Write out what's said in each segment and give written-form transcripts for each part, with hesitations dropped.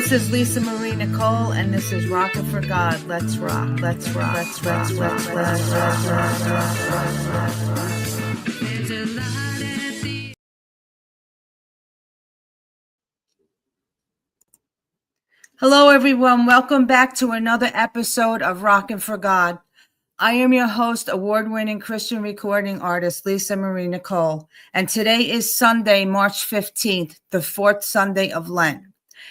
This is Lisa Marie Nicole, and this is Rockin for God. Let's rock. Let's rock. Let's rock. Let's rock. Hello, everyone. Welcome back to another episode of Rockin for God. I am your host, award-winning Christian recording artist, Lisa Marie Nicole, and today is Sunday, March 15th, the fourth Sunday of Lent.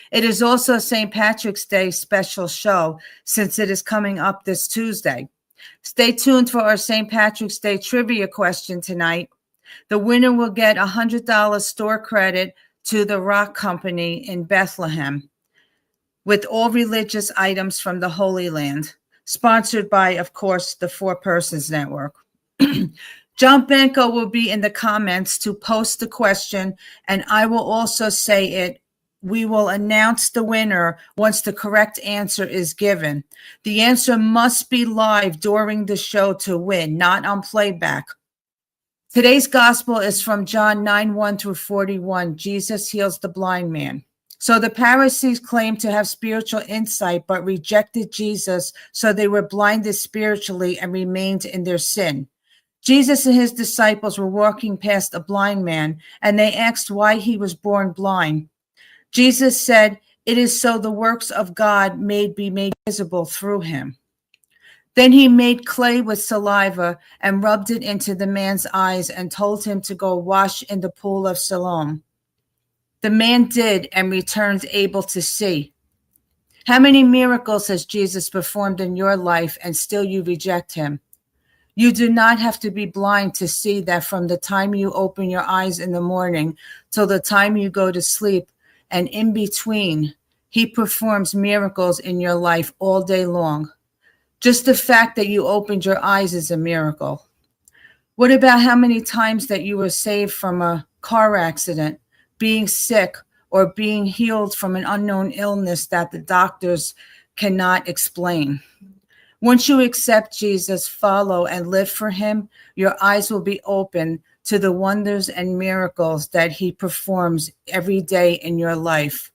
It is also St. Patrick's Day special show since it is coming up this Tuesday. Stay tuned for our St. Patrick's Day trivia question tonight. The winner will get $100 store credit to the Rock Company in Bethlehem with all religious items from the Holy Land. Sponsored by, of course, the Four Persons Network. John Benko will be in the comments to post the question, and I will also say it. We will announce the winner once the correct answer is given. The answer must be live during the show to win, not on playback. Today's gospel is from John 9:1 through 41. Jesus heals the blind man. So the Pharisees claimed to have spiritual insight, but rejected Jesus, so they were blinded spiritually and remained in their sin. Jesus and his disciples were walking past a blind man, and they asked why he was born blind. Jesus said, "It is so the works of God may be made visible through him." Then he made clay with saliva and rubbed it into the man's eyes and told him to go wash in the pool of Siloam. The man did and returned able to see. How many miracles has Jesus performed in your life and still you reject him? You do not have to be blind to see that from the time you open your eyes in the morning till the time you go to sleep, and in between, he performs miracles in your life all day long. Just the fact that you opened your eyes is a miracle. What about how many times that you were saved from a car accident, being sick, or being healed from an unknown illness that the doctors cannot explain? Once you accept Jesus, follow, and live for him, your eyes will be open to the wonders and miracles that he performs every day in your life.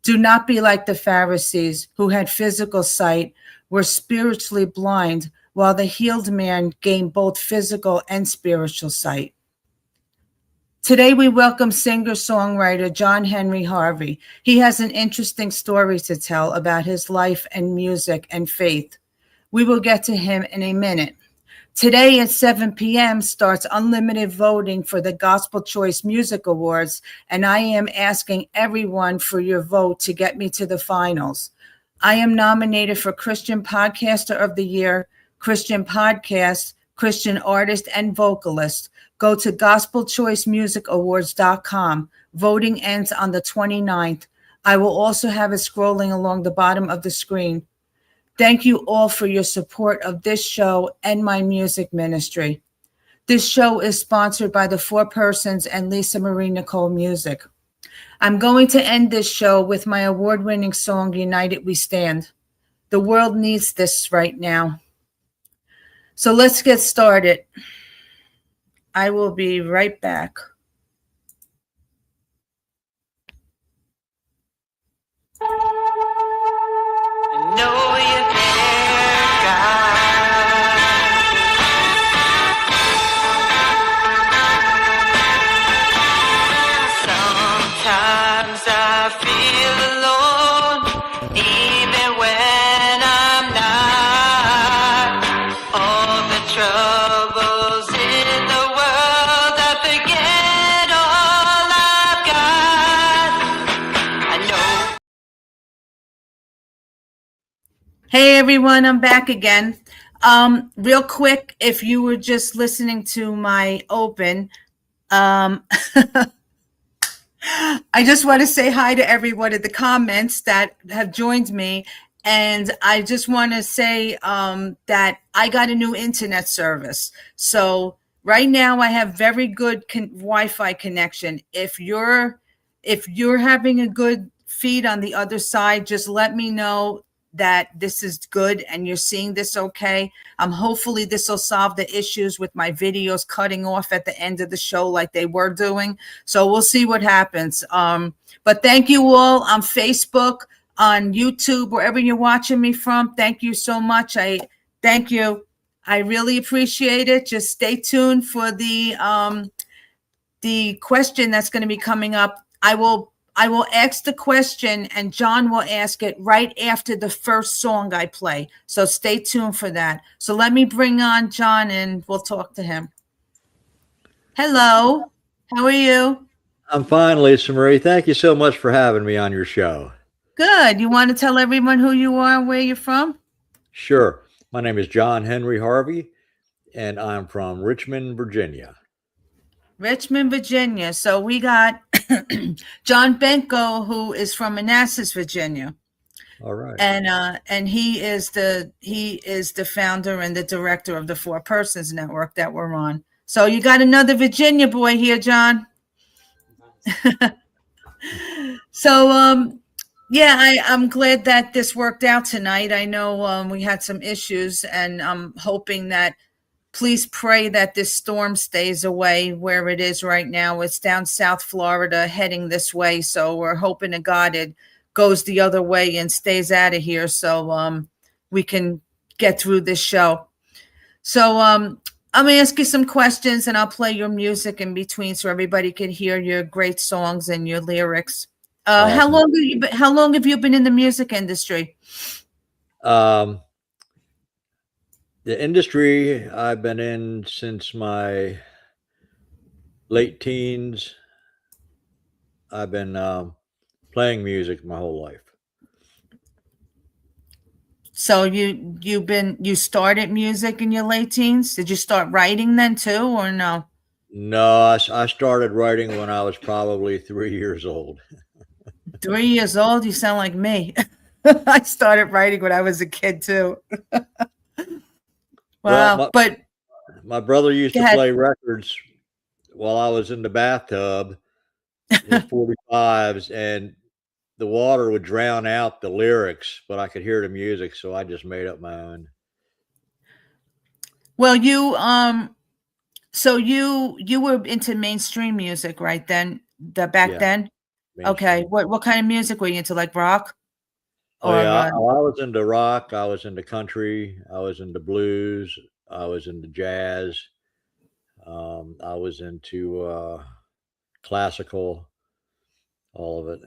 Do not be like the Pharisees who had physical sight, were spiritually blind, while the healed man gained both physical and spiritual sight. Today, we welcome singer-songwriter John Henry Harvey. He has an interesting story to tell about his life and music and faith. We will get to him in a minute. Today at 7 p.m. starts unlimited voting for the Gospel Choice Music Awards, and I am asking everyone for your vote to get me to the finals. I am nominated for Christian Podcaster of the Year, Christian Podcast, Christian Artist, and Vocalist. Go to gospelchoicemusicawards.com. Voting ends on the 29th. I will also have it scrolling along the bottom of the screen. Thank you all for your support of this show and my music ministry. This show is sponsored by the Four Persons and Lisa Marie Nicole Music. I'm going to end this show with my award-winning song, United We Stand. The world needs this right now. So let's get started. I will be right back. I know you're there, God. Sometimes I feel alone, even when I'm not. All the troubles in the world, I forget all I've got. I know. Hey everyone, I'm back again. Real quick, if you were just listening to my open, I just want to say hi to everyone in the comments that have joined me. And I just want to say that I got a new internet service. So right now I have very good Wi-Fi connection. If you're having a good feed on the other side, just let me know that this is good and you're seeing this okay. Hopefully this will solve the issues with my videos cutting off at the end of the show like they were doing. So we'll see what happens. But thank you all on Facebook, on YouTube, wherever you're watching me from. Thank you so much. Thank you. I really appreciate it. Just stay tuned for the question that's going to be coming up. I will ask the question and John will ask it right after the first song I play. So stay tuned for that. So let me bring on John and we'll talk to him. Hello. How are you? I'm fine, Lisa Marie. Thank you so much for having me on your show. Good. You want to tell everyone who you are and where you're from? Sure. My name is John Henry Harvey, and I'm from Richmond, Virginia. Richmond, Virginia. So we got John Benko, who is from Manassas, Virginia. All right. And he is the founder and the director of the Four Persons Network that we're on. So you got another Virginia boy here, John. So yeah, I'm glad that this worked out tonight. I know we had some issues, and I'm hoping that, please pray that this storm stays away where it is right now. It's down South Florida heading this way. So we're hoping to God it goes the other way and stays out of here so we can get through this show. So I'm going to ask you some questions and I'll play your music in between so everybody can hear your great songs and your lyrics. How long have you been in the music industry? The industry I've been in since my late teens. I've been playing music my whole life. So you started music in your late teens? Did you start writing then too, or no? No, I started writing when I was probably 3 years old. 3 years old? You sound like me. I started writing when I was a kid too. Wow. Well, but my brother used to play records while I was in the bathtub with 45s, and the water would drown out the lyrics, but I could hear the music, so I just made up my own. Well, so you were into mainstream music, right then? Back then? Mainstream. Okay. What kind of music were you into, like rock? Oh, yeah. I was into rock. I was into country. I was into blues. I was into jazz. I was into classical, all of it.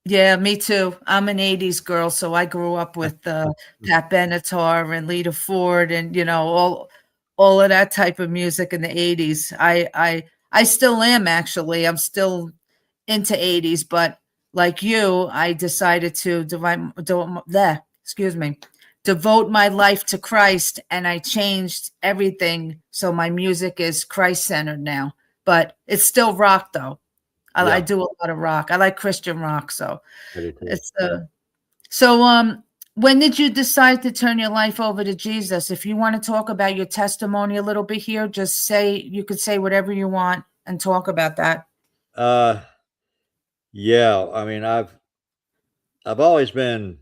Yeah, me too. I'm an 80s girl, so I grew up with Pat Benatar and Lita Ford and, you know, all of that type of music in the 80s. I still am, actually. I'm still into 80s, but like you, I decided to devote my life to Christ, and I changed everything. So my music is Christ-centered now, but it's still rock though. I do a lot of rock. I like Christian rock. So it's when did you decide to turn your life over to Jesus? If you want to talk about your testimony a little bit here, just you could say whatever you want and talk about that. Yeah, I mean, I've always been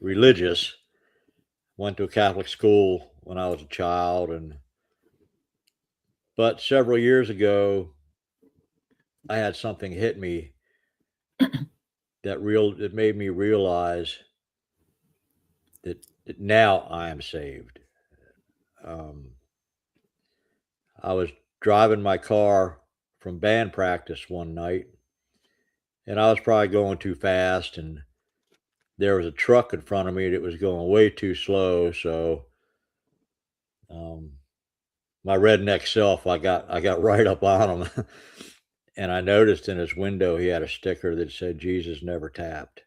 religious. Went to a Catholic school when I was a child, but several years ago, I had something hit me that made me realize that now I am saved. I was driving my car from band practice one night, and I was probably going too fast, and there was a truck in front of me that was going way too slow. So my redneck self, I got right up on him. And I noticed in his window he had a sticker that said Jesus never tapped.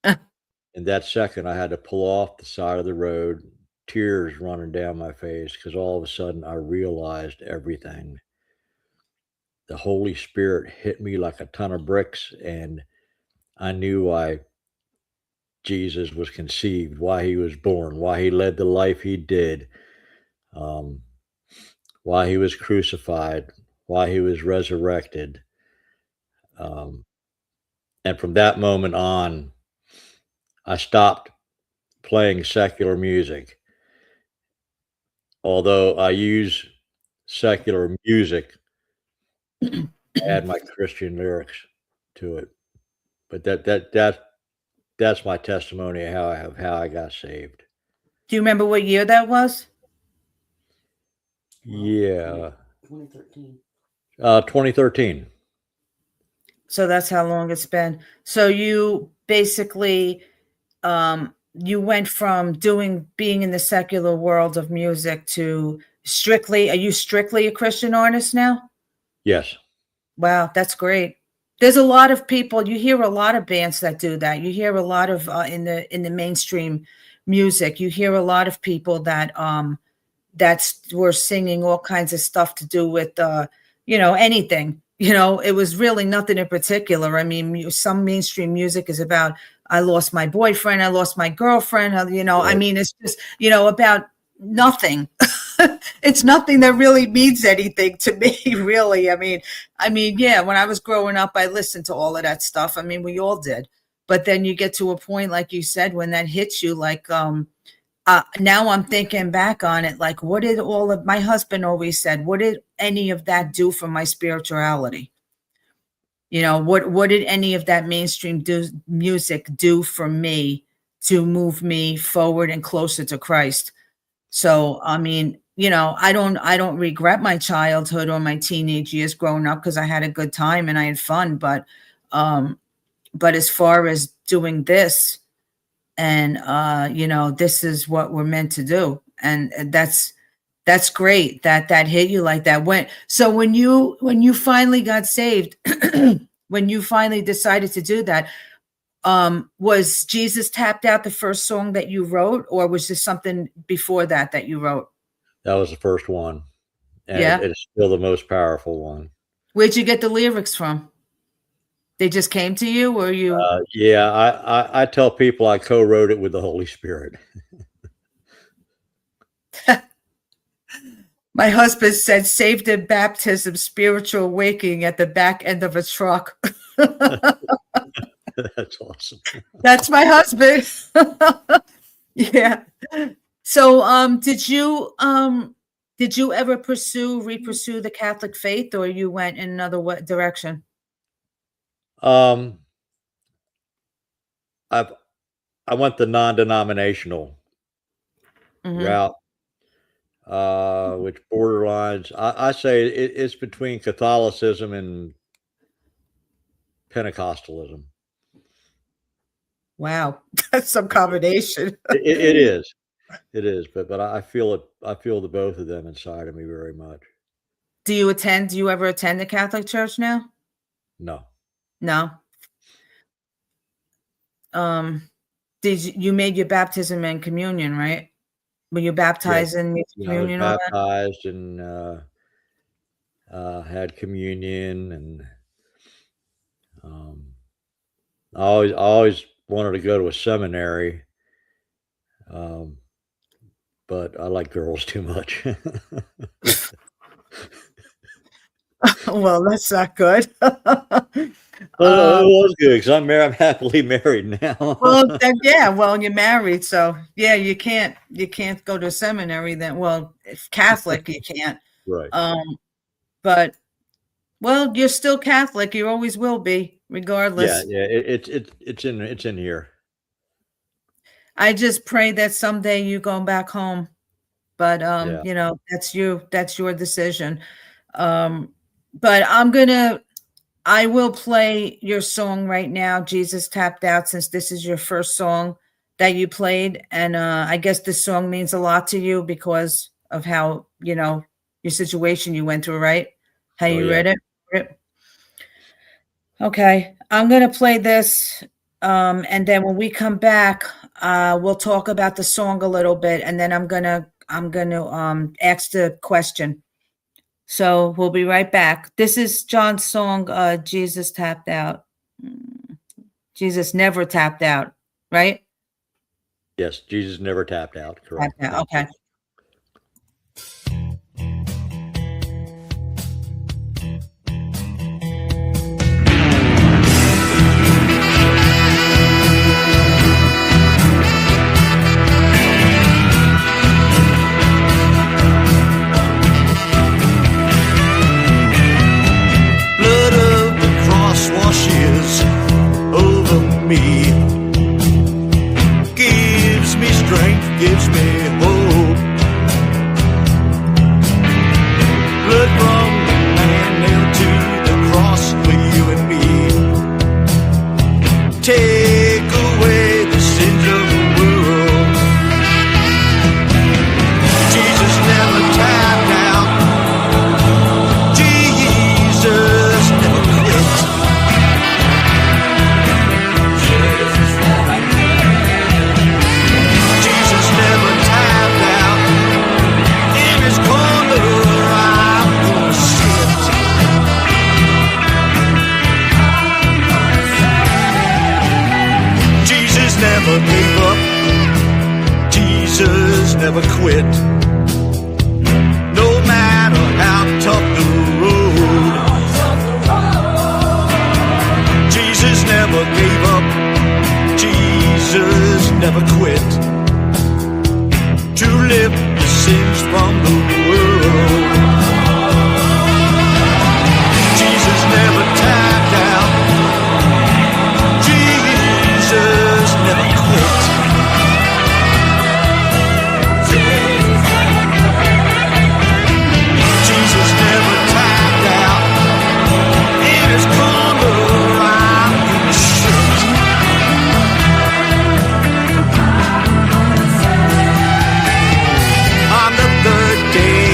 In that second, I had to pull off the side of the road, tears running down my face, because all of a sudden I realized everything. The Holy Spirit hit me like a ton of bricks, and I knew why Jesus was conceived, why he was born, why he led the life he did, why he was crucified, why he was resurrected. And from that moment on, I stopped playing secular music, although I use secular music to add my Christian lyrics to it. But that's my testimony of how I got saved. Do you remember what year that was? Yeah, 2013. 2013. So that's how long it's been. So you basically, you went from being in the secular world of music to are you strictly a Christian artist now? Yes. Wow, that's great. There's a lot of people, you hear a lot of bands that do that. You hear a lot of in the mainstream music, you hear a lot of people that were singing all kinds of stuff to do with anything. It was really nothing in particular. I mean, some mainstream music is about, I lost my boyfriend, I lost my girlfriend, Right. I mean, it's just, about nothing. It's nothing that really means anything to me, really. I mean, yeah, when I was growing up, I listened to all of that stuff. I mean, we all did. But then you get to a point, like you said, when that hits you, like, now I'm thinking back on it, like, what did my husband always said, what did any of that do for my spirituality? What did any of that mainstream music do for me to move me forward and closer to Christ? So, I mean, I don't regret my childhood or my teenage years growing up, because I had a good time and I had fun. But as far as doing this, and this is what we're meant to do, and that's great that hit you like that. When you finally got saved, when you finally decided to do that, was Jesus Tapped Out the first song that you wrote, or was there something before that you wrote? That was the first one, and Yeah. it's still the most powerful one. Where'd you get the lyrics from? They just came to you, or you? Yeah, I tell people I co-wrote it with the Holy Spirit. My husband said, saved in baptism, spiritual awakening at the back end of a truck. That's awesome. That's my husband. Yeah. So, did you ever repursue the Catholic faith, or you went in another direction? I went the non-denominational route, which borderlines. I say it's between Catholicism and Pentecostalism. Wow, that's some combination. It is, but I feel it. I feel the both of them inside of me very much. Do you ever attend the Catholic Church now? No. No. You made your baptism and communion, right? Were you baptized in communion? I was baptized and had communion, and I always wanted to go to a seminary, but I like girls too much. Well, that's not good. Well, it was good because I'm happily married now. Well, you're married, so yeah, you can't go to seminary then. Well, if Catholic, you can't. Right. But well, you're still Catholic. You always will be, regardless. Yeah. It's in here. I just pray that someday you go back home, but that's your decision. But I will play your song right now, Jesus Tapped Out, since this is your first song that you played. And I guess this song means a lot to you because of how, your situation you went through, right? How you read it. Okay. I'm going to play this. And then when we come back, we'll talk about the song a little bit. And then I'm going to ask the question. So we'll be right back. This is John's song, Jesus Tapped Out. Jesus never tapped out, right? Yes, Jesus never tapped out. Correct. Tapped out. Okay. gives me strength, gives me hope. Blood from the man nailed to the cross for you and me. Take away the sins of the world. Jesus never tapped out. Jesus never quit. Jesus never tapped out. In his corner I'm gonna sit. Jesus never gave up. Jesus never quit. No matter how tough the road, Jesus never gave up. Jesus never quit. To lift the sins from the world, Jesus never tapped out. Jesus never quit. Jesus never tapped out. In his corner I'm gonna sit. On the third day,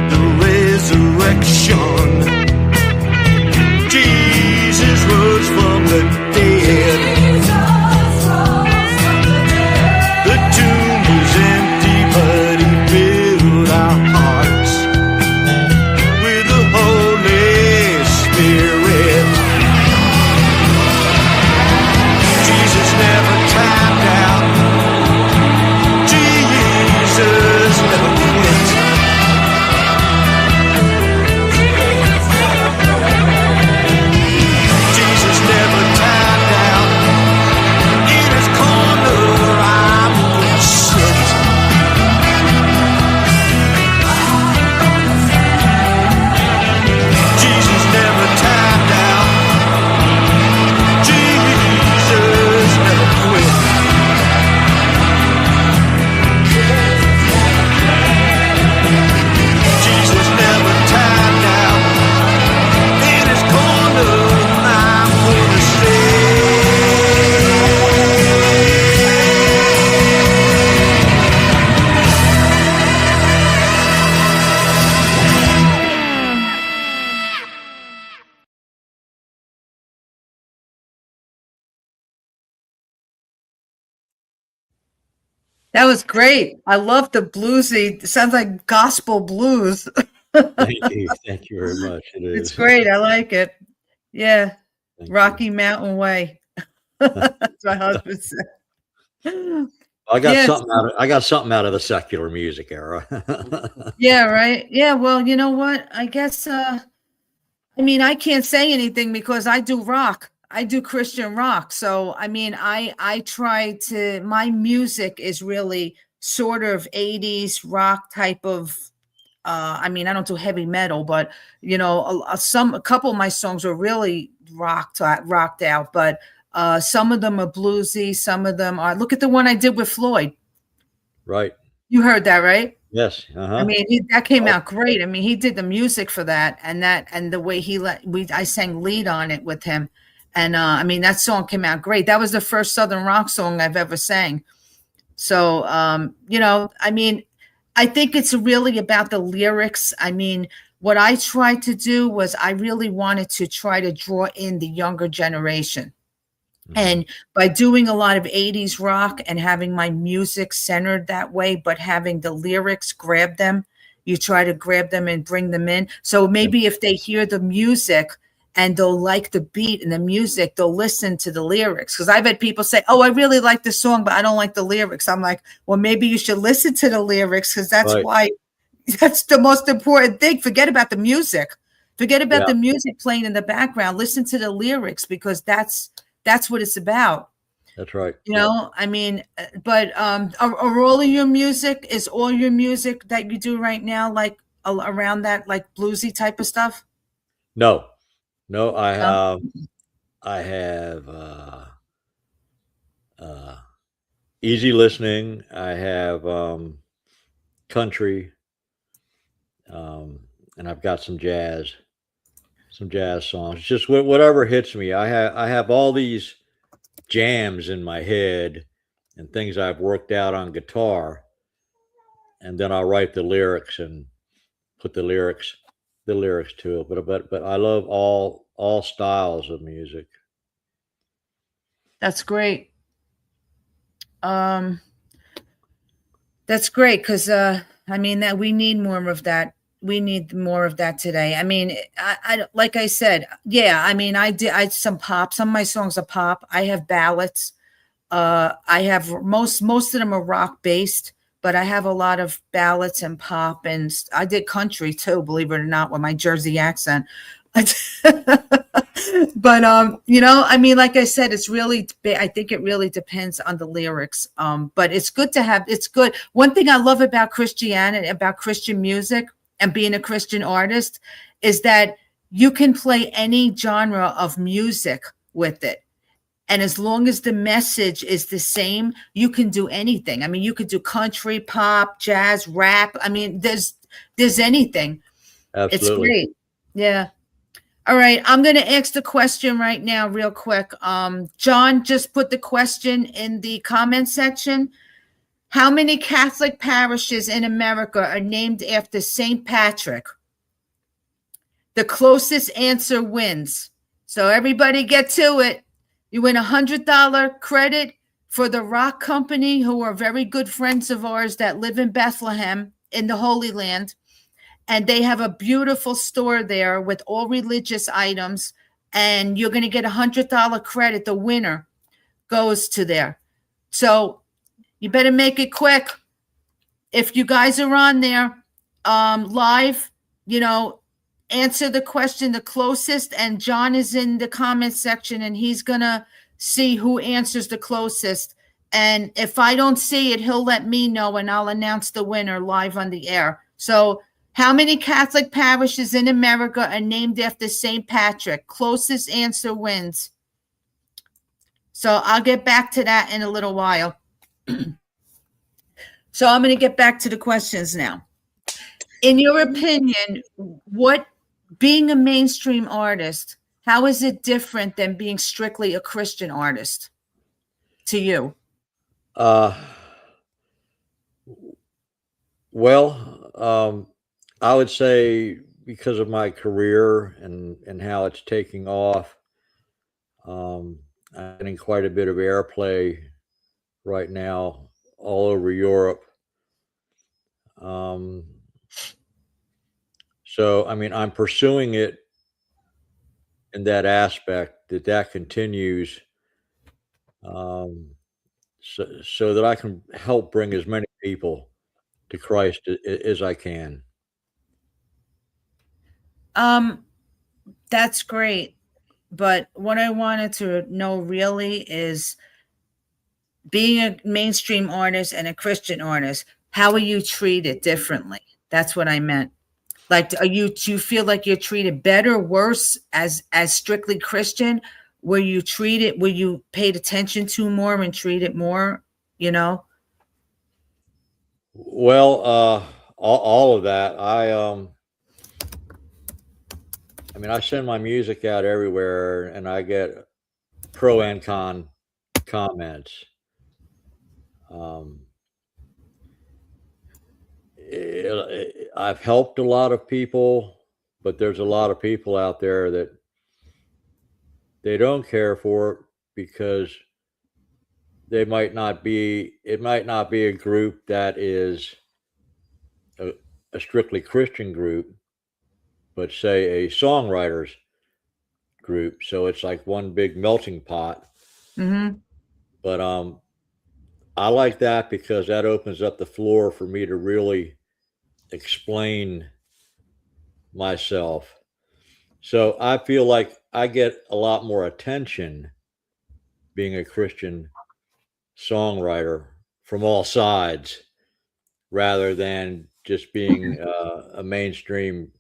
the resurrection, Jesus rose from the dead. The tomb was empty, but he filled our hearts with the Holy Spirit. Jesus never tapped out. Jesus never quit. Jesus never tapped out. In his corner I'm gonna sit. Jesus never tapped out. Jesus never quit. Jesus never tapped out. In his corner I'm gonna That was great. I love the bluesy. It sounds like gospel blues. Thank you. Thank you very much. It is. It's great. I like it. Yeah. Thank you. Rocky Mountain Way. That's my husband said. I got Yes. something out of the secular music era. Yeah, right. Yeah, well, you know what? I guess I mean, I can't say anything because I do rock. I do Christian rock. So, I mean, I try to, my music is really sort of 80s rock type of I mean, I don't do heavy metal, but you know, a couple of my songs are really rocked out, but some of them are bluesy, some of them are. Look at the one I did with Floyd. Right. You heard that, right? Yes. I mean, that came out great. I mean, he did the music for that, and the way I sang lead on it with him, and I mean, that song came out great. That was the first Southern rock song I've ever sang. So, you know, I mean, I think it's really about the lyrics. I mean, what I tried to do was I really wanted to try to draw in the younger generation. Mhm. And by doing a lot of 80s rock and having my music centered that way, but having the lyrics grab them, you try to grab them and bring them in. So maybe if they hear the music and they'll like the beat and the music, they'll listen to the lyrics. Because I've had people say, oh, I really like the song, but I don't like the lyrics. I'm like, well, maybe you should listen to the lyrics because that's why that's the most important thing. Forget about the music. Forget about the music playing in the background. Listen to the lyrics because that's what it's about. That's right. You know, I mean, but are all of your music, is all your music that you do right now like around that like bluesy type of stuff? No, I No? have easy listening. I have country, and I've got some jazz songs. Just whatever hits me. I have all these jams in my head and things I've worked out on guitar, and then I'll write the lyrics and put the lyrics to it. But I love all styles of music. That's great. That's great because I mean that we need more of that. We need more of that today. I mean, I like I said, yeah. I mean, I some pop. Some of my songs are pop. I have ballads. I have most of them are rock based, but I have a lot of ballads and pop, and I did country too, believe it or not, with my Jersey accent. But you know, I mean, like I said, it's really, I think it really depends on the lyrics. But it's good to have, it's good. One thing I love about Christianity, about Christian music and being a Christian artist is that you can play any genre of music with it. And as long as the message is the same, you can do anything. I mean, you could do country, pop, jazz, rap. I mean, there's anything. Absolutely. It's great. Yeah. All right. I'm going to ask the question right now, real quick. John just put the question in the comment section. How many Catholic parishes in America are named after St. Patrick? The closest answer wins. So everybody get to it. You win $100 credit for the Rock Company, who are very good friends of ours that live in Bethlehem in the Holy Land. And they have a beautiful store there with all religious items. And you're going to get $100 credit. The winner goes to there. So you better make it quick. If you guys are on there live, you know, answer the question the closest. And John is in the comment section and he's going to see who answers the closest. And if I don't see it, he'll let me know and I'll announce the winner live on the air. So how many Catholic parishes in America are named after St. Patrick? Closest answer wins. So I'll get back to that in a little while. So I'm going to get back to the questions now. In your opinion, what, being a mainstream artist, how is it different than being strictly a Christian artist to you? Well, I would say because of my career and how it's taking off, I'm getting quite a bit of airplay right now all over Europe. So, I mean, I'm pursuing it in that aspect that continues, so that I can help bring as many people to Christ as I can. That's great. But what I wanted to know really is, being a mainstream artist and a Christian artist, how are you treated differently? That's what I meant. Like, do you feel like you're treated better, worse as strictly Christian? Were you paid attention to more and treated more, you know? Well, all of that. I mean, I send my music out everywhere and I get pro and con comments. I've helped a lot of people, but there's a lot of people out there that they don't care for it because it might not be a group that is a strictly Christian group, but say a songwriters group. So it's like one big melting pot. Mm-hmm. But I like that because that opens up the floor for me to really explain myself. So I feel like I get a lot more attention being a Christian songwriter from all sides rather than just being a mainstream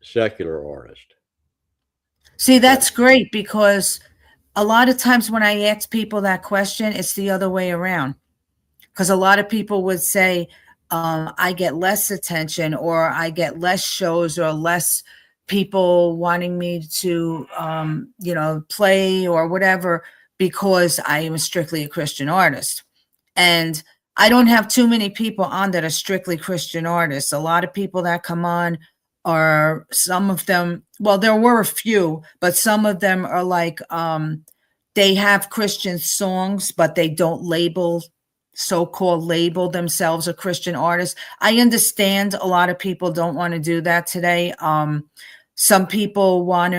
secular artist. See, that's great, because a lot of times when I ask people that question, it's the other way around. because a lot of people would say, I get less attention, or I get less shows, or less people wanting me to, play or whatever, because I am strictly a Christian artist. And I don't have too many people on that are strictly Christian artists. A lot of people that come on are, some of them, well, there were a few, but some of them are like, they have Christian songs, but they don't so-called label themselves a Christian artist. I understand a lot of people don't want to do that today. Some people want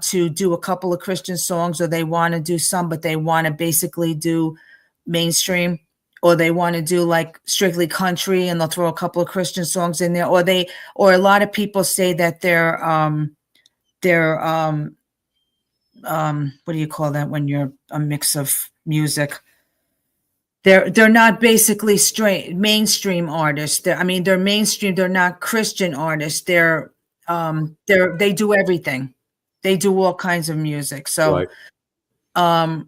to do a couple of Christian songs, or they want to do some, but they want to basically do mainstream, or they want to do like strictly country, and they'll throw a couple of Christian songs in there, or a lot of people say that they're what do you call that when you're a mix of music? They're not basically straight mainstream artists. They're mainstream. They're not Christian artists. They do everything. They do all kinds of music. So, Right.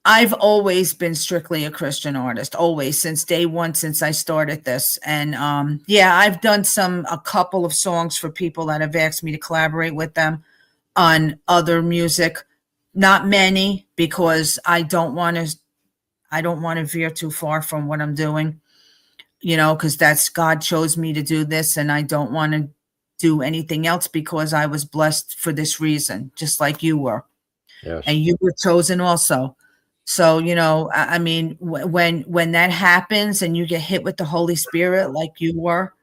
I've always been strictly a Christian artist, always, since day one, since I started this. And I've done a couple of songs for people that have asked me to collaborate with them on other music. Not many, because I don't want to veer too far from what I'm doing, because that's, God chose me to do this, and I don't want to do anything else, because I was blessed for this reason, just like you were. Yes. And you were chosen also. So, when that happens and you get hit with the Holy Spirit like you were,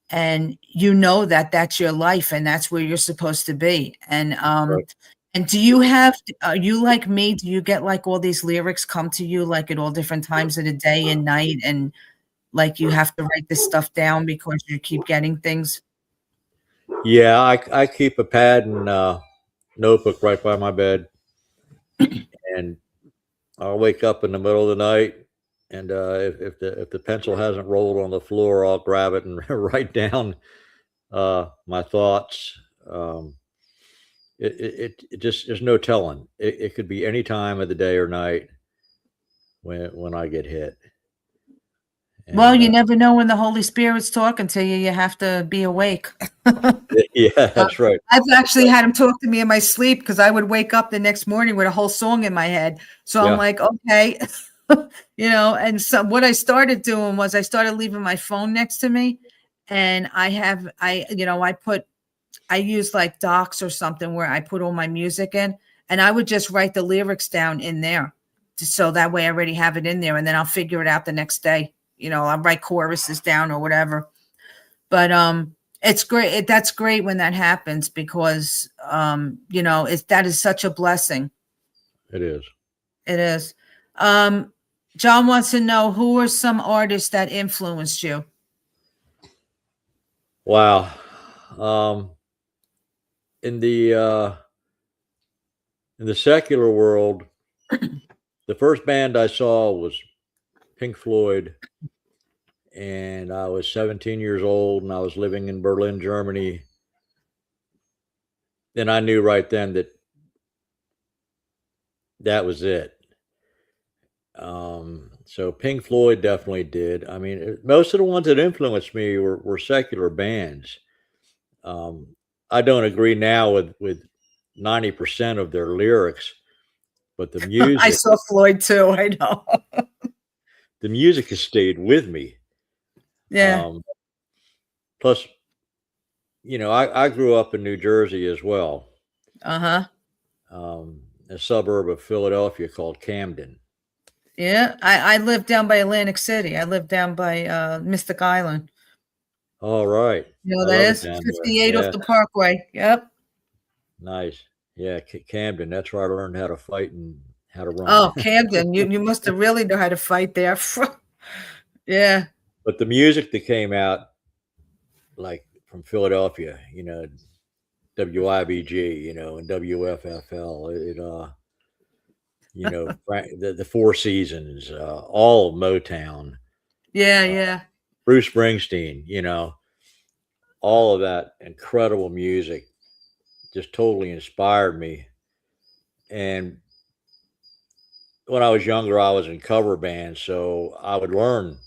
and that's your life, and that's where you're supposed to be. And Right. and do you have, are you like me? Do you get like all these lyrics come to you like at all different times of the day and night, and like you have to write this stuff down because you keep getting things? Yeah, I keep a pad and notebook right by my bed, and I'll wake up in the middle of the night, and if the pencil hasn't rolled on the floor, I'll grab it and write down my thoughts. It just, there's no telling. It could be any time of the day or night when I get hit. Well, And you never know when the Holy Spirit's talking to you. You have to be awake. yeah, that's right. I've actually had him talk to me in my sleep, because I would wake up the next morning with a whole song in my head. So I'm Yeah. like, okay, and so what I started doing was I started leaving my phone next to me, and I use like Docs or something where I put all my music in, and I would just write the lyrics down in there, so that way I already have it in there, and then I'll figure it out the next day. I'll write choruses down or whatever. But it's great. That's great when that happens, because that is such a blessing. It is. It is. John wants to know, who are some artists that influenced you? Wow. In the secular world, the first band I saw was Pink Floyd, and I was 17 years old, and I was living in Berlin, Germany. And I knew right then that was it. So Pink Floyd definitely did. Most of the ones that influenced me were secular bands. I don't agree now with 90% of their lyrics, but the I music, saw Floyd too. I know. the music has stayed with me. Yeah. Plus, I grew up in New Jersey as well, Uh-huh. a suburb of Philadelphia called Camden. Yeah. I live down by Atlantic City. I live down by Mystic Island. All right. You know I what that love it is? down there. 58 off Yeah, the Parkway. Yep. nice. Yeah, Camden. That's where I learned how to fight and how to run. Oh, Camden. You must have really know how to fight there. Yeah. But the music that came out, like from Philadelphia, WIBG, and WFFL, the Four Seasons, all Motown, Yeah. uh, Yeah. Bruce Springsteen, all of that incredible music just totally inspired me. And when I was younger, I was in cover bands, so I would learn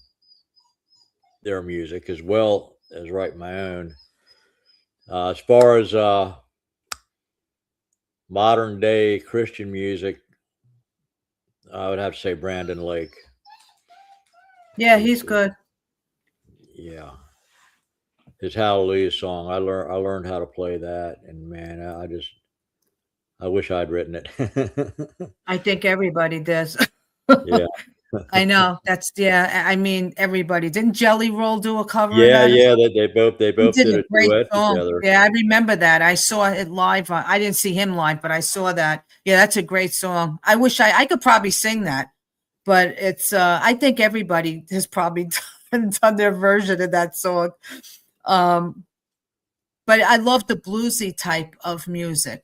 their music as well as write my own. As far as modern day Christian music, I would have to say Brandon Lake. Yeah, he's good. Yeah, his Hallelujah song. I learned how to play that, and man, I wish I'd written it. I think everybody does. Yeah. I know. I mean, everybody. Didn't Jelly Roll do a cover of Yeah, that? yeah. They both He did a a great duet song. together. Yeah, I remember that. I saw it live. I didn't see him live, but I saw that. Yeah, that's a great song. I wish I could probably sing that, but it's I think everybody has probably done their version of that song. But I love the bluesy type of music.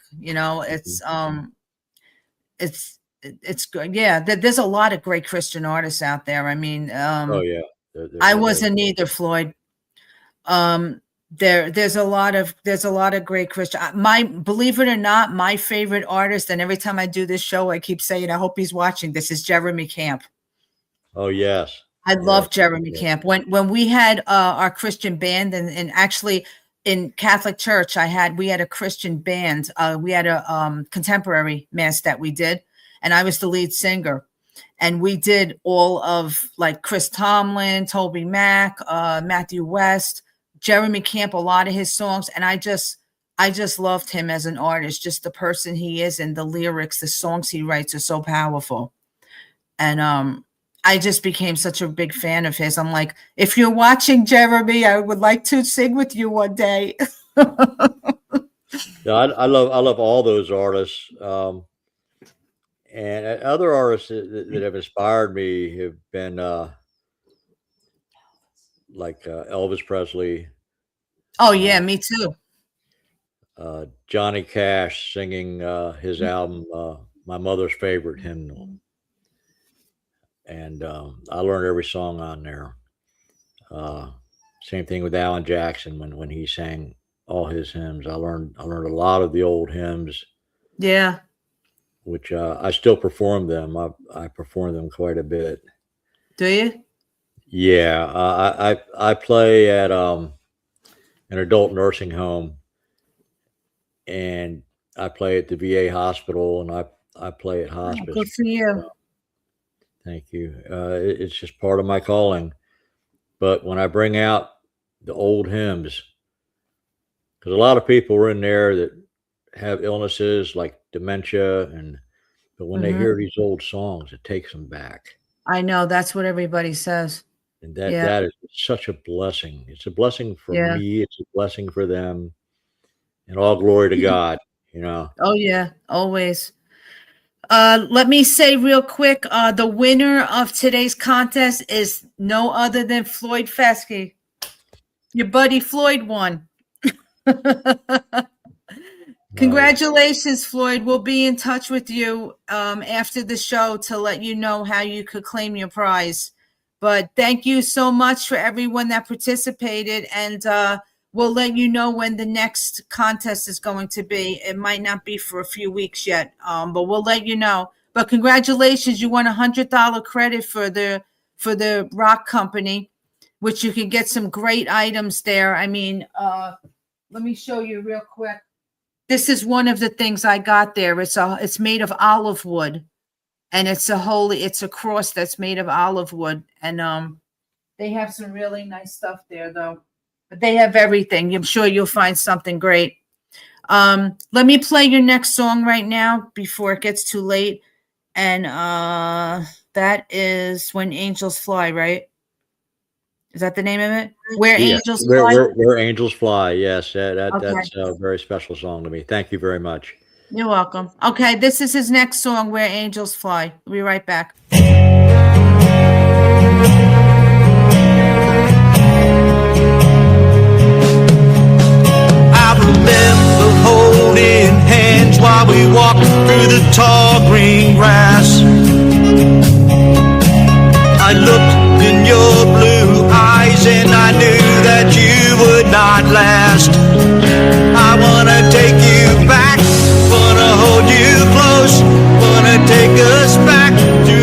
It's good. Yeah, there's a lot of great Christian artists out there. I mean, Oh yeah. I wasn't either, Floyd. There's a lot of great Christian. Believe it or not, my favorite artist, and every time I do this show, I keep saying, I hope he's watching this, is Jeremy Camp. Oh yes. I love Jeremy Camp. When we had our Christian band, and actually in Catholic Church, we had a Christian band. We had a contemporary mass that we did, and I was the lead singer. And we did all of like Chris Tomlin, Toby Mac, Matthew West, Jeremy Camp, a lot of his songs. And I just loved him as an artist, just the person he is, and the lyrics, the songs he writes are so powerful. And I just became such a big fan of his. I'm like, if you're watching, Jeremy, I would like to sing with you one day. Yeah, I love all those artists. And other artists that have inspired me have been like Elvis Presley. Oh yeah, me too. Johnny Cash singing his album, My Mother's Favorite Hymnal. And I learned every song on there. Same thing with Alan Jackson when he sang all his hymns. I learned a lot of the old hymns. Yeah. Which I still perform them. I perform them quite a bit. Do you? Yeah, I play at an adult nursing home, and I play at the VA hospital, and I play at hospice. Oh, good for you. Thank you. It's just part of my calling. But when I bring out the old hymns, because a lot of people are in there that have illnesses like dementia, but when they hear these old songs, it takes them back. I know, that's what everybody says. And that is such a blessing. It's a blessing for me. It's a blessing for them. And all glory to God, Oh yeah, always. Let me say real quick, the winner of today's contest is no other than Floyd Fesky. Your buddy Floyd won. Congratulations, Floyd. We'll be in touch with you after the show to let you know how you could claim your prize. But thank you so much for everyone that participated, and we'll let you know when the next contest is going to be. It might not be for a few weeks yet, but we'll let you know. But congratulations, you won $100 credit for the rock company, which you can get some great items there. I mean, let me show you real quick. This is one of the things I got there. It's made of olive wood, and it's a cross that's made of olive wood. And they have some really nice stuff there, though. But they have everything. I'm sure you'll find something great. Let me play your next song right now before it gets too late. And that is When Angels Fly, right? Is that the name of it? Angels Fly? Where Angels Fly, yes. That's a very special song to me. Thank you very much. You're welcome. Okay, this is his next song, Where Angels Fly. We'll be right back. I remember holding hands while we walked through the tall green grass. I looked in your blue eyes and I knew that you would not last. I wanna take you back, wanna hold you close, wanna take us back to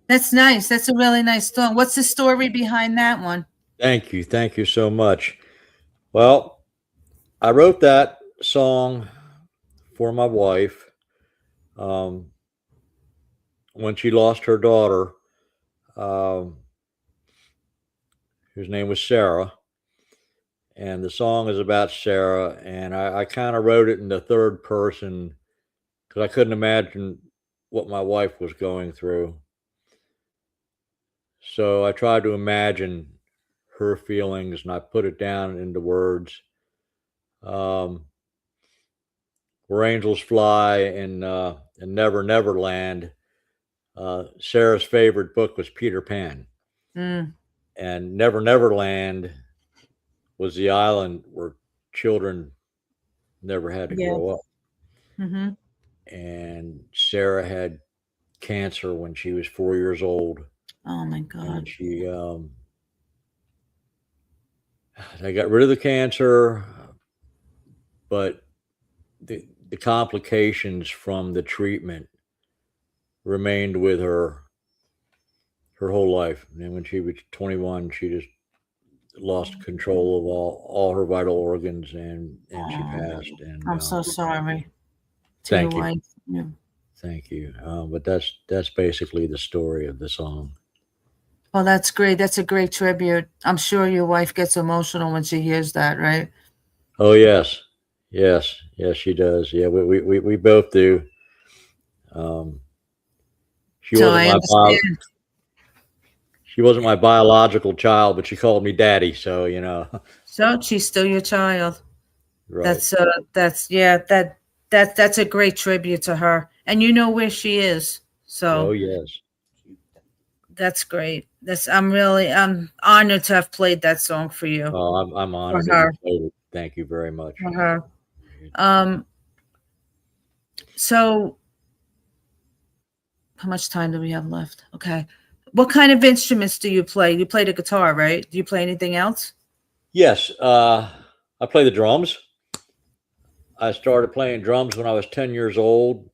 That's nice. That's a really nice song. What's the story behind that one? Thank you. Thank you so much. Well, I wrote that song for my wife um, when she lost her daughter, um, whose name was Sarah. And the song is about Sarah. And I kind of wrote it in the third person because I couldn't imagine what my wife was going through. So I tried to imagine her feelings and I put it down into words. Um, Where Angels Fly and Never Never Land. Sarah's favorite book was Peter Pan, Mm, and Never Never Land was the island where children never had to yeah. grow up. Mm-hmm. And Sarah had cancer when she was 4 years old, Oh my God. and they got rid of the cancer, but the complications from the treatment remained with her whole life. And when she was 21, she just lost control of all her vital organs, and she Oh, passed. And I'm so sorry to your thank you, wife. Yeah. thank you. But that's basically the story of the song. Well, that's great. That's a great tribute. I'm sure your wife gets emotional when she hears that, right? Oh yes, yes, yes, she does. Yeah, we both do. Um, she So wasn't I my understand. she wasn't my biological child, but she called me daddy. So So she's still your child. right. That's yeah, that's a great tribute to her. And you know where she is. Oh So yes. that's great. I'm honored to have played that song for you. Oh, I'm For honored that you her. played it. Thank you very much. For her. So how much time do we have left? Okay. What kind of instruments do you play? You play the guitar, right? Do you play anything else? Yes, I play the drums. I started playing drums when I was 10 years old.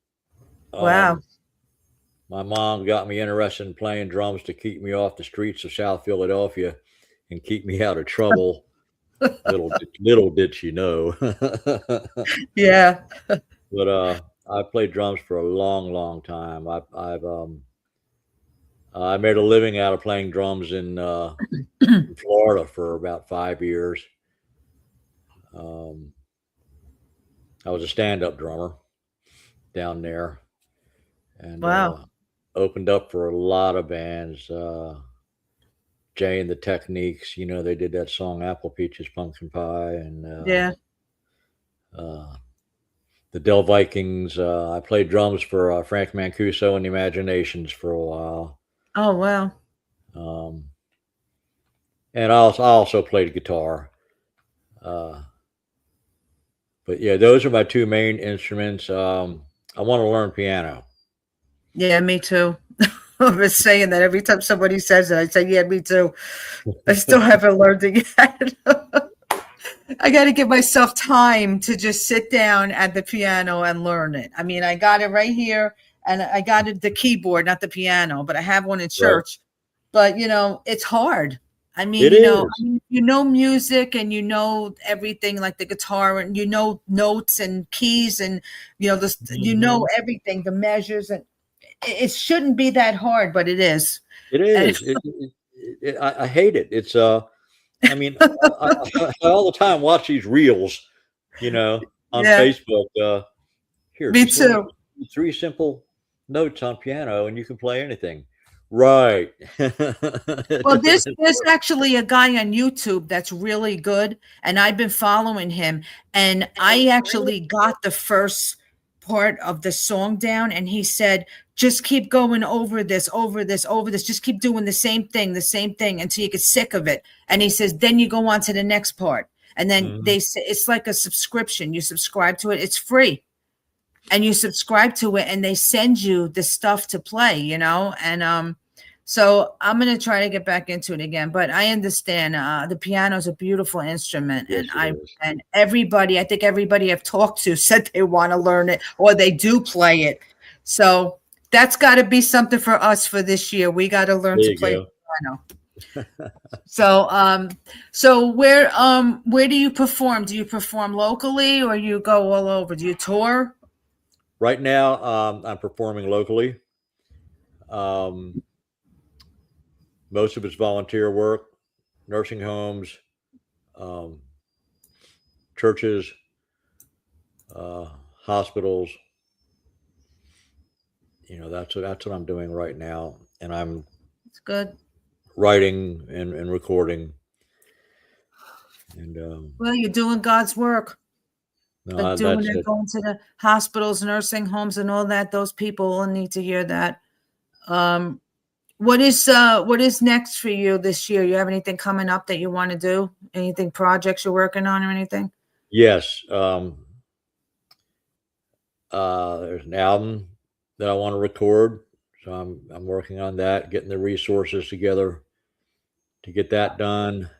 Wow. Um, my mom got me interested in playing drums to keep me off the streets of South Philadelphia and keep me out of trouble. Little did she know. Yeah. But I played drums for a long, long time. I made a living out of playing drums in Florida for about 5 years. Um, I was a stand-up drummer down there, and Wow. opened up for a lot of bands. Jay and the Techniques, they did that song "Apple Peaches Pumpkin Pie," and Yeah. uh, the Del Vikings. I played drums for Frank Mancuso and the Imaginations for a while, Oh, wow. um, and I also played guitar. Uh, but yeah, those are my two main instruments. I want to learn piano. Yeah, me too. I was saying that every time somebody says it, I say, yeah, me too. I still haven't learned it yet. I got to give myself time to just sit down at the piano and learn it. I mean, I got it right here, and I got it the keyboard, not the piano, but I have one in Right. church. But it's hard. I mean, It is. music and everything like the guitar and notes and keys and this Mhm. everything, the measures, and it shouldn't be that hard, but it is. It And is. I hate it. I mean, I all the time watch these reels, on yeah, Facebook. Here, me just learn too. three simple notes on piano, and you can play anything. Right. Well, there's actually a guy on YouTube that's really good, and I've been following him. And I actually got the first part of the song down, and he said, "Just keep going over this, over this, over this. Just keep doing the same thing until you get sick of it." And he says, "Then you go on to the next part." And then Mhm. they say it's like a subscription. You subscribe to it; it's free, and you subscribe to it, and they send you the stuff to play. And so I'm going to try to get back into it again, but I understand the piano is a beautiful instrument, and Yes, it is. I think everybody I've talked to said they want to learn it or they do play it. So That's got to be something for us for this year. We got to learn There to you play go. piano. So where do you perform? Do you perform locally or you go all over? Do you tour? Right now, I'm performing locally. Most of it's volunteer work, nursing homes, um, churches, hospitals. That's what I'm doing right now, and I'm It's good. writing and recording. And Well, you're doing God's work. no, Doing that's it, it. going to the hospitals, nursing homes, and all that. Those people will need to hear that. What is next for you this year? You have anything coming up that you want to do? Anything projects you're working on or anything? Yes. There's an album that I want to record, so I'm working on that, getting the resources together to get that done.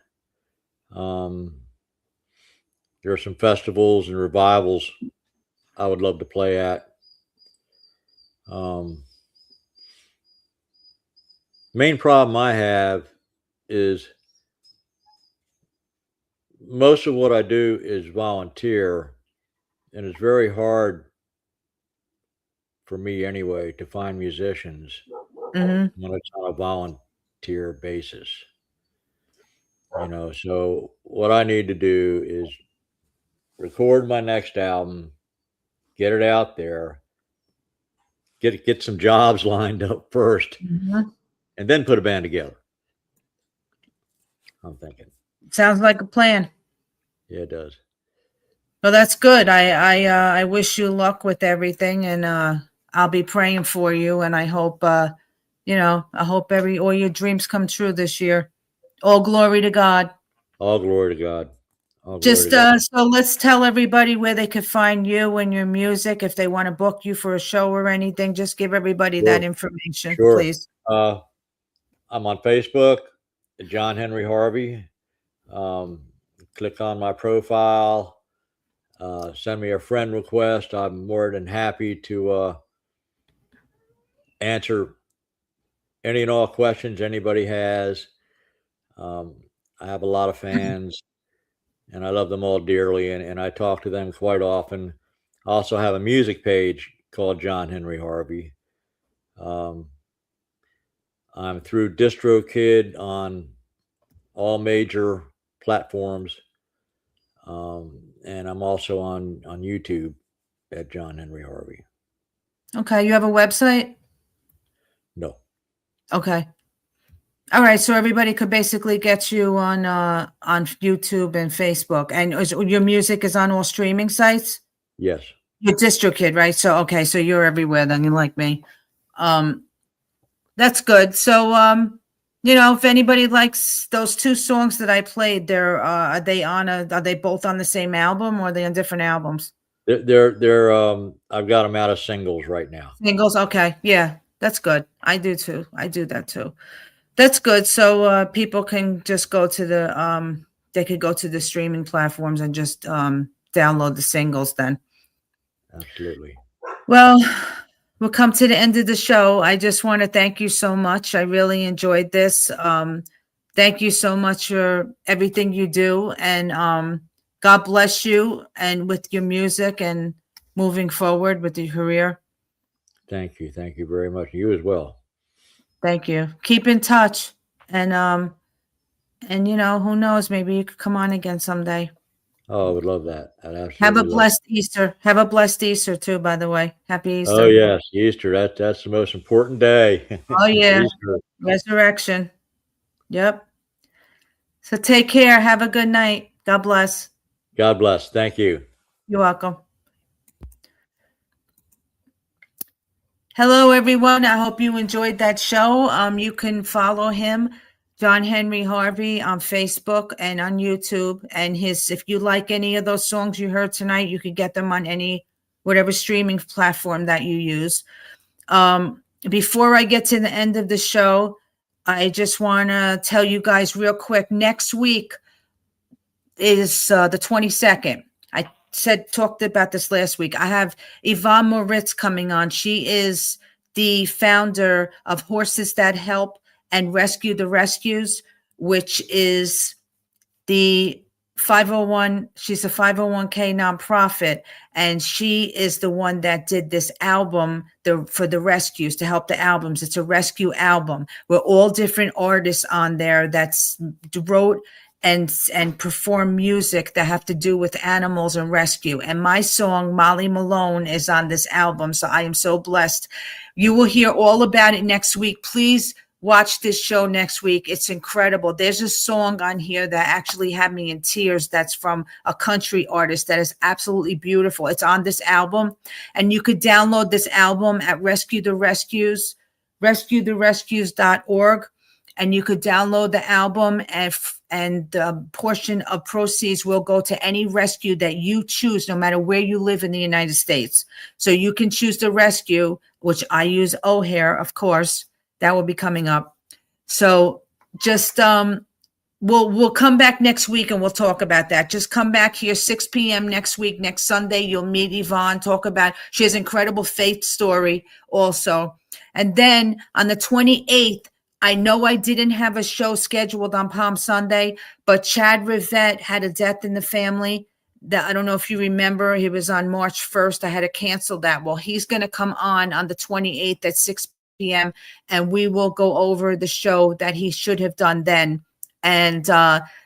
There are some festivals and revivals I would love to play at. Main problem I have is most of what I do is volunteer, and it's very hard for me anyway to find musicians Mm-hmm. when it's on a volunteer basis. So what I need to do is record my next album, get it out there, get some jobs lined up first, Mm-hmm. and then put a band together. I'm thinking. Sounds like a plan. Yeah, it does. Well, that's good. I wish you luck with everything, and I'll be praying for you. And I hope I hope all your dreams come true this year. All glory to God. All glory to God. All glory Just to God. so let's tell everybody where they could find you and your music if they want to book you for a show or anything. Just give everybody that Sure. information, Sure. please. I'm on Facebook, John Henry Harvey. Click on my profile. Send me a friend request. I'm more than happy to answer any and all questions anybody has. I have a lot of fans, and I love them all dearly, and I talk to them quite often. I also have a music page called John Henry Harvey. I'm through DistroKid on all major platforms, and I'm also on YouTube at John Henry Harvey. Okay, you have a website? No. Okay. All right, so everybody could basically get you on YouTube and Facebook, and your music is on all streaming sites. Yes. You're DistroKid, right? So okay, so you're everywhere then. You're like me. That's good. So if anybody likes those two songs that I played, are they both on the same album or are they on different albums? They're I've got them out of singles right now. Singles, okay, yeah, that's good. I do too. I do that too. That's good. So people can just go to they could go to the streaming platforms and just download the singles then. Absolutely. Well, we'll come to the end of the show. I just want to thank you so much. I really enjoyed this. Thank you so much for everything you do, and God bless you and with your music and moving forward with your career. Thank you. Thank you very much. You as well. Thank you. Keep in touch, and who knows, maybe you could come on again someday. Oh, I would love that. I'd absolutely Have a love blessed Easter. Have a blessed Easter too, by the way. Happy it. Easter. Oh yes, Easter. That's the most important day. Oh yeah. Easter. Resurrection. Yep. So take care. Have a good night. God bless. God bless. Thank you. You're welcome. Hello, everyone. I hope you enjoyed that show. You can follow him, John Henry Harvey, on Facebook and on YouTube. And if you like any of those songs you heard tonight, you could get them on whatever streaming platform that you use. Before I get to the end of the show, I just want to tell you guys real quick. Next week is the 22nd. Talked about this last week. I have Yvonne Moritz coming on. She is the founder of Horses That Help and Rescue the Rescues, which is the 501. She's a 501k nonprofit, and she is the one that did this album for the rescues, to help the albums. It's a rescue album. We're all different artists on there that's wrote and perform music that have to do with animals and rescue. And my song, Molly Malone, is on this album. So I am so blessed. You will hear all about it next week. Please watch this show next week. It's incredible. There's a song on here that actually had me in tears. That's from a country artist that is absolutely beautiful. It's on this album, and you could download this album at rescuetherescues.org, and you could download the album, and the portion of proceeds will go to any rescue that you choose, no matter where you live in the United States. So you can choose the rescue, which I use O'Hare, of course. That will be coming up. So just we'll come back next week and we'll talk about that. Just come back here 6 p.m. next week. Next Sunday, you'll meet Yvonne, talk about, she has an incredible faith story also. And then on the 28th, I know I didn't have a show scheduled on Palm Sunday, but Chad Rivette had a death in the family. That I don't know if you remember, he was on March 1st. I had to cancel that. Well, he's going to come on the 28th at 6 p.m. and we will go over the show that he should have done then. And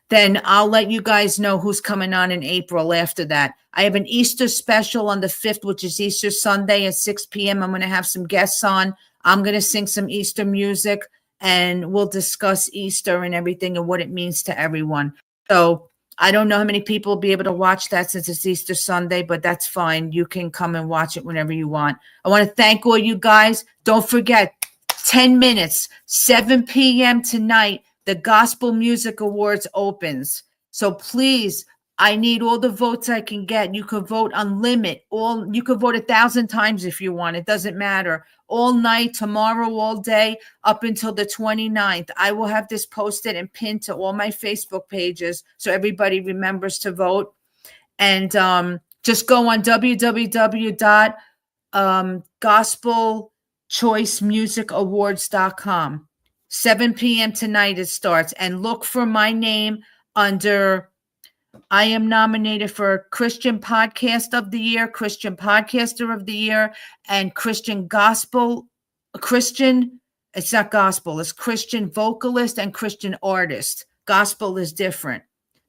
then I'll let you guys know who's coming on in April after that. I have an Easter special on the 5th, which is Easter Sunday at 6 p.m. I'm going to have some guests on. I'm going to sing some Easter music, and we'll discuss Easter and everything and what it means to everyone. So I don't know how many people will be able to watch that since it's Easter Sunday, but that's fine. You can come and watch it whenever you want. I want to thank all you guys. Don't forget, 10 minutes, 7 p.m. tonight, the Gospel Music Awards opens. So please, I need all the votes I can get. You can vote unlimited. You can vote 1,000 times if you want. It doesn't matter. All night, tomorrow, all day, up until the 29th. I will have this posted and pinned to all my Facebook pages so everybody remembers to vote. And just go on www.gospelchoicemusicawards.com. 7 p.m. tonight it starts. And look for my name under... I am nominated for Christian Podcast of the Year, Christian Podcaster of the Year, and Christian Gospel, it's not gospel, it's Christian Vocalist and Christian Artist. Gospel is different.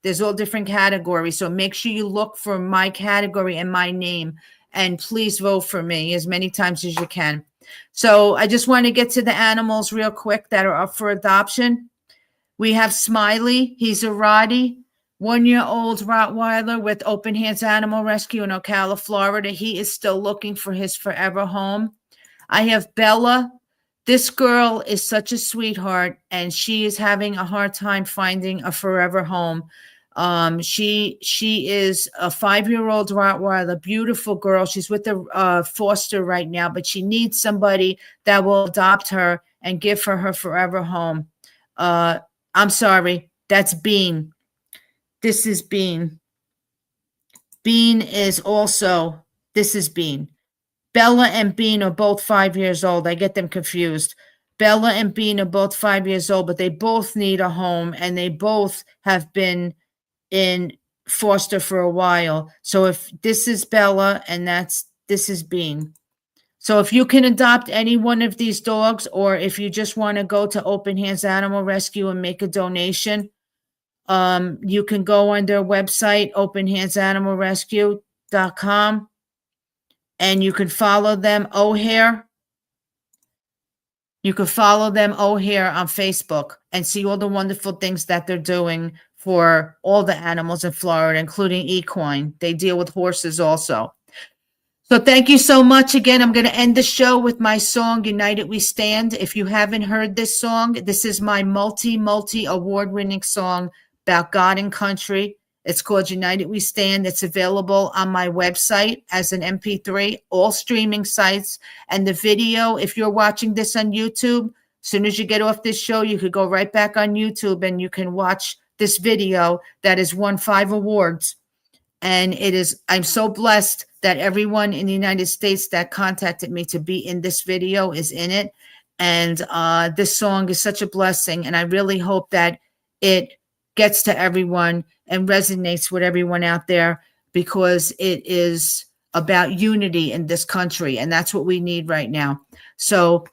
There's all different categories. So make sure you look for my category and my name, and please vote for me as many times as you can. So I just want to get to the animals real quick that are up for adoption. We have Smiley. He's a Rottie. 1-year-old Rottweiler with Open Hands Animal Rescue in Ocala, Florida. He is still looking for his forever home. I have Bella. This girl is such a sweetheart, and she is having a hard time finding a forever home. She is a 5-year-old Rottweiler, beautiful girl. She's with the foster right now, but she needs somebody that will adopt her and give her her forever home. I'm sorry, that's Bean. This is Bean. Bean is also, this is Bean. Bella and Bean are both 5 years old. I get them confused. Bella and Bean are both 5 years old, but they both need a home, and they both have been in foster for a while. So if this is Bella and this is Bean. So if you can adopt any one of these dogs, or if you just want to go to Open Hands Animal Rescue and make a donation, you can go on their website, openhandsanimalrescue.com, and you can follow them, O'Hare. You can follow them, O'Hare, on Facebook and see all the wonderful things that they're doing for all the animals in Florida, including equine. They deal with horses also. So thank you so much. Again, I'm going to end the show with my song, United We Stand. If you haven't heard this song, this is my multi-award-winning song about God and country. It's called United We Stand. It's available on my website as an MP3, all streaming sites. And the video, if you're watching this on YouTube, as soon as you get off this show, you could go right back on YouTube and you can watch this video that has won 5 awards. And I'm so blessed that everyone in the United States that contacted me to be in this video is in it. And this song is such a blessing. And I really hope that it gets to everyone and resonates with everyone out there, because it is about unity in this country. And that's what we need right now. So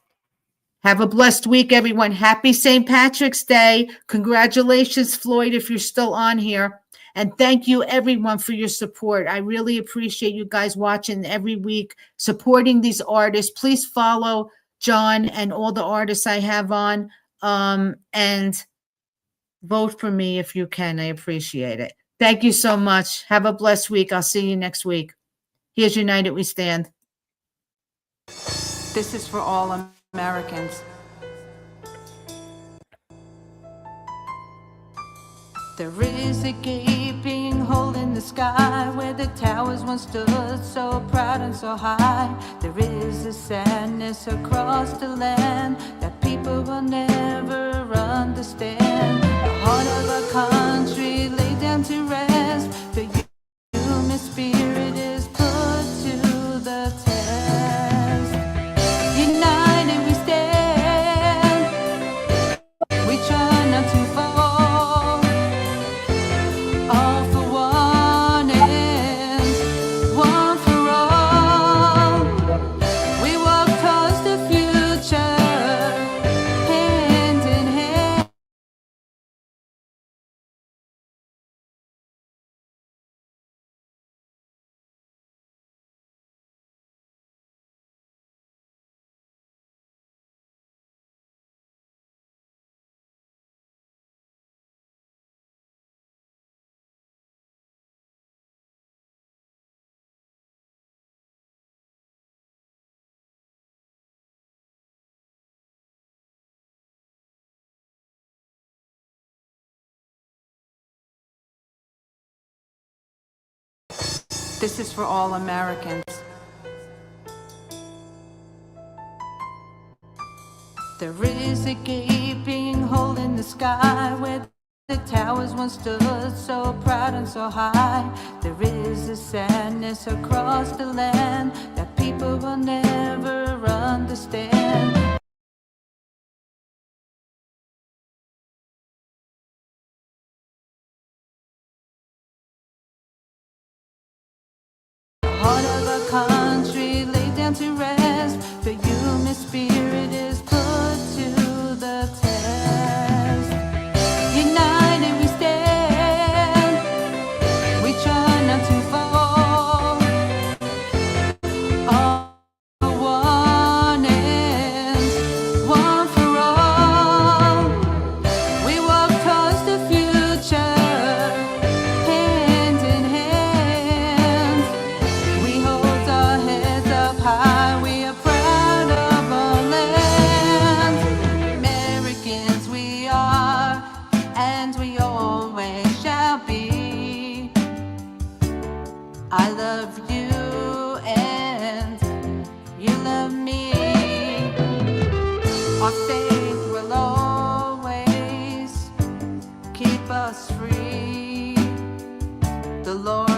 have a blessed week, everyone. Happy St. Patrick's Day. Congratulations, Floyd, if you're still on here. And thank you, everyone, for your support. I really appreciate you guys watching every week, supporting these artists. Please follow John and all the artists I have on, and vote for me if you can. I appreciate it. Thank you so much. Have a blessed week. I'll see you next week. Here's United We Stand. This is for all Americans. There is a gaping hole in the sky where the towers once stood so proud and so high. There is a sadness across the land that people will never understand. The heart of our country laid down to rest. The human spirit is put to the test. United we stand. We try not to fall. All for one and one for all. We walk towards the future, hand in hand. This is for all Americans. There is a gaping hole in the sky where the towers once stood so proud and so high. There is a sadness across the land that people will never understand. Heart of our country laid down to rest. The human spirit is put to the test. United we stand. We try not to fall. All for one and one for all. We walk towards the future, hand in hand. We hold our heads up high, we are proud of our land. Americans we are, and we always shall be. I love you and you love me. Our faith will always keep us free. The Lord